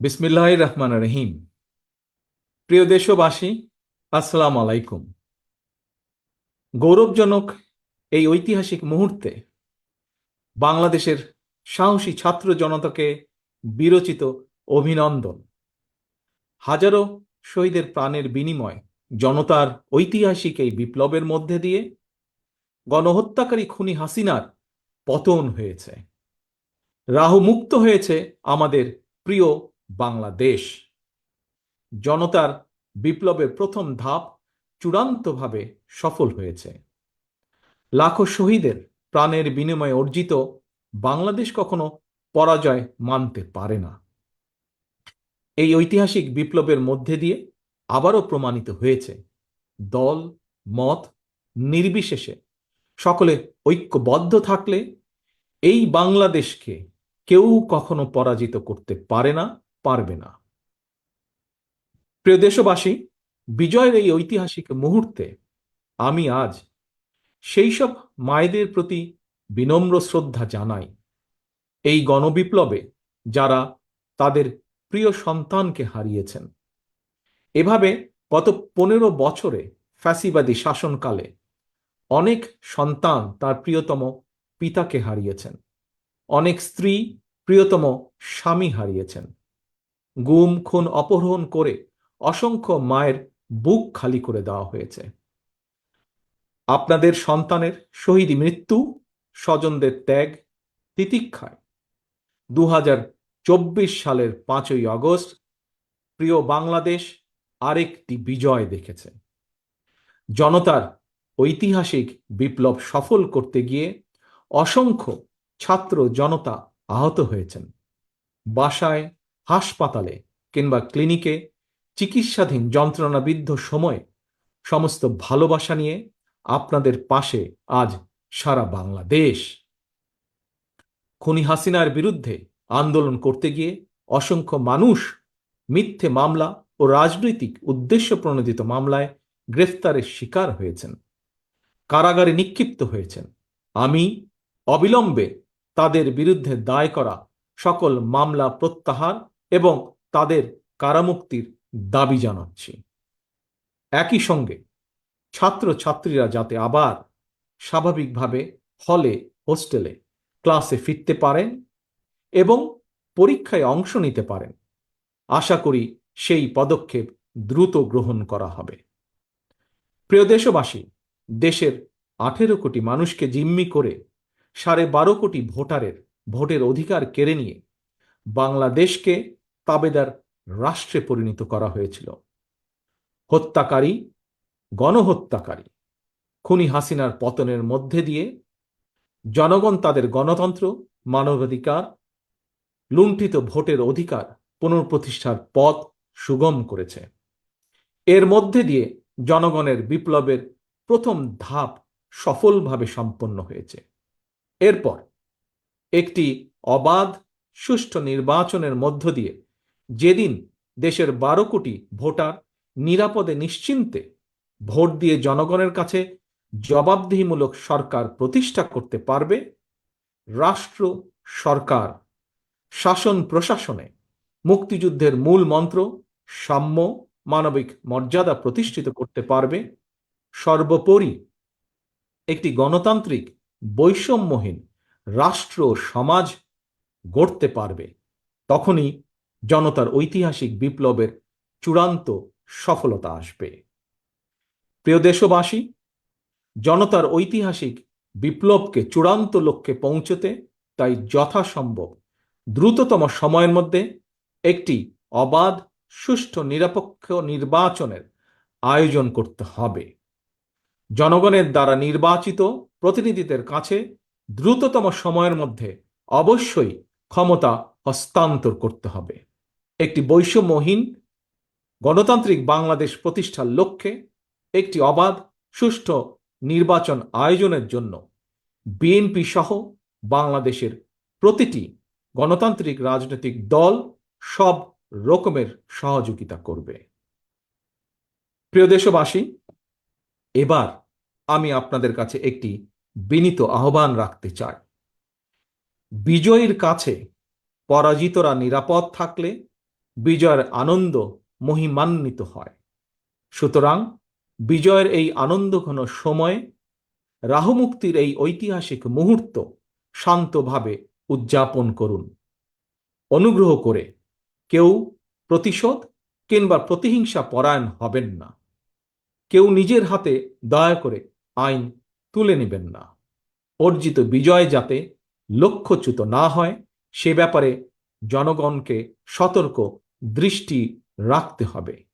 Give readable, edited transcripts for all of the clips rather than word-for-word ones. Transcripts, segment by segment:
বিসমিল্লাহির রহমানির রহিম। প্রিয় দেশবাসী, আসসালামু আলাইকুম। গৌরবজনক এই ঐতিহাসিক মুহূর্তে বাংলাদেশের সাহসী ছাত্র জনতাকে বিরচিত অভিনন্দন। হাজারো শহীদের প্রাণের বিনিময় জনতার ঐতিহাসিক এই বিপ্লবের মধ্যে দিয়ে গণহত্যাকারী খুনি হাসিনার পতন হয়েছে, রাহু মুক্ত হয়েছে আমাদের প্রিয় বাংলাদেশ। জনতার বিপ্লবের প্রথম ধাপ চূড়ান্তভাবে সফল হয়েছে। লাখো শহীদের প্রাণের বিনিময়ে অর্জিত বাংলাদেশ কখনো পরাজয় মানতে পারে না। এই ঐতিহাসিক বিপ্লবের মধ্যে দিয়ে আবারও প্রমাণিত হয়েছে, দল মত নির্বিশেষে সকলে ঐক্যবদ্ধ থাকলে এই বাংলাদেশকে কেউ কখনো পরাজিত করতে পারে না, পারবে না। প্রিয় দেশবাসী, বিজয়ের এই ঐতিহাসিক মুহূর্তে আমি আজ সেই সব মায়েদের প্রতি বিনম্র শ্রদ্ধা জানাই, এই গণবিপ্লবে যারা তাদের প্রিয় সন্তানকে হারিয়েছেন। এভাবে গত 15 বছরে ফ্যাসিবাদী শাসনকালে অনেক সন্তান তার প্রিয়তম পিতাকে হারিয়েছেন, অনেক স্ত্রী প্রিয়তম স্বামী হারিয়েছেন। গুম খুন অপহরণ করে অসংখ্য মায়ের বুক খালি করে দেওয়া হয়েছে। আপনাদের সন্তানের শহীদ মৃত্যু, স্বজনদের ত্যাগ, তিতিক্ষায় 2024 সালের 5ই আগস্ট প্রিয় বাংলাদেশ আরেকটি বিজয় দেখেছে। জনতার ঐতিহাসিক বিপ্লব সফল করতে গিয়ে অসংখ্য ছাত্র জনতা আহত হয়েছেন। বাসায়, হাসপাতালে কিংবা ক্লিনিকে চিকিৎসাধীন যন্ত্রণাবিদ্ধ সময়ে সমস্ত ভালোবাসা নিয়ে আপনাদের পাশে আজ সারা বাংলাদেশ। খুনি হাসিনার বিরুদ্ধে আন্দোলন করতে গিয়ে অসংখ্য মানুষ মিথ্যে মামলা ও রাজনৈতিক উদ্দেশ্য প্রণোদিত মামলায় গ্রেফতারের শিকার হয়েছেন, কারাগারে নিক্ষিপ্ত হয়েছেন। আমি অবিলম্বে তাদের বিরুদ্ধে দায় করা সকল মামলা প্রত্যাহার এবং তাদের কারামুক্তির দাবি জানাচ্ছি। একই সঙ্গে ছাত্রছাত্রীরা যাতে আবার স্বাভাবিকভাবে হলে, হোস্টেলে, ক্লাসে ফিরতে পারেন এবং পরীক্ষায় অংশ নিতে পারেন, আশা করি সেই পদক্ষেপ দ্রুত গ্রহণ করা হবে। প্রিয় দেশবাসী, দেশের 18 কোটি মানুষকে জিম্মি করে 12.5 কোটি ভোটারের ভোটের অধিকার কেড়ে নিয়ে বাংলাদেশকে তাবেদার রাষ্ট্রে পরিণত করা হয়েছিল। হত্যাকারী, গণহত্যাকারী খুনি হাসিনার পতনের মধ্যে দিয়ে জনগণ তাদের গণতন্ত্র, মানবাধিকার, লুণ্ঠিত ভোটের অধিকার পুনঃপ্রতিষ্ঠার পথ সুগম করেছে। এর মধ্যে দিয়ে জনগণের বিপ্লবের প্রথম ধাপ সফলভাবে সম্পন্ন হয়েছে। এরপর একটি অবাধ সুষ্ঠু নির্বাচনের মধ্য দিয়ে যেদিন দেশের 12 কোটি ভোটার নিরাপদে নিশ্চিন্তে ভোট দিয়ে জনগণের কাছে জবাবদিহিমূলক সরকার প্রতিষ্ঠা করতে পারবে, রাষ্ট্র, সরকার, শাসন প্রশাসনে মুক্তিযুদ্ধের মূল মন্ত্র সাম্য, মানবিক মর্যাদা প্রতিষ্ঠিত করতে পারবে, সর্বোপরি একটি গণতান্ত্রিক বৈষম্যহীন রাষ্ট্র সমাজ গড়তে পারবে, তখনই জনতার ঐতিহাসিক বিপ্লবের চূড়ান্ত সফলতা আসবে। প্রিয় দেশবাসী, জনতার ঐতিহাসিক বিপ্লবকে চূড়ান্ত লক্ষ্যে পৌঁছতে তাই যথাসম্ভব দ্রুততম সময়ের মধ্যে একটি অবাধ, সুষ্ঠু, নিরপেক্ষ নির্বাচনের আয়োজন করতে হবে। জনগণের দ্বারা নির্বাচিত প্রতিনিধিদের কাছে দ্রুততম সময়ের মধ্যে অবশ্যই ক্ষমতা হস্তান্তর করতে হবে। একটি বৈষম্যহীন গণতান্ত্রিক বাংলাদেশ প্রতিষ্ঠার লক্ষ্যে একটি অবাধ, সুষ্ঠু নির্বাচন আয়োজনের জন্য বিএনপি সহ বাংলাদেশের প্রতিটি গণতান্ত্রিক রাজনৈতিক দল সব রকমের সহযোগিতা করবে। প্রিয় দেশবাসী, এবার আমি আপনাদের কাছে একটি বিনীত আহ্বান রাখতে চাই। বিজয়ীর কাছে পরাজিতরা নিরাপদ থাকলে বিজয়ের আনন্দ মহিমান্বিত হয়। সুতরাং বিজয়ের এই আনন্দঘন সময়ে রাহুমুক্তির এই ঐতিহাসিক মুহূর্ত শান্তভাবে উদযাপন করুন। অনুগ্রহ করে কেউ প্রতিশোধ কিংবা প্রতিহিংসা পরায়ণ হবেন না। কেউ নিজের হাতে দয়া করে আইন তুলে নেবেন না। অর্জিত বিজয় যাতে লক্ষ্যচ্যুত না হয় সে ব্যাপারে জনগণকে সতর্ক দৃষ্টি রাখতে হবে।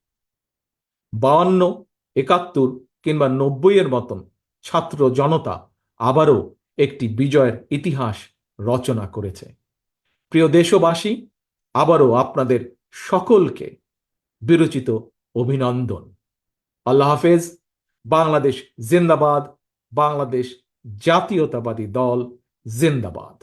52, 71 কিংবা 90-এর মতন ছাত্র জনতা আবারও একটি বিজয়ের ইতিহাস রচনা করেছে। প্রিয় দেশবাসী, আবারও আপনাদের সকলকে বিরচিত অভিনন্দন। আল্লাহ হাফেজ। বাংলাদেশ জিন্দাবাদ। বাংলাদেশ জাতীয়তাবাদী দল জিন্দাবাদ।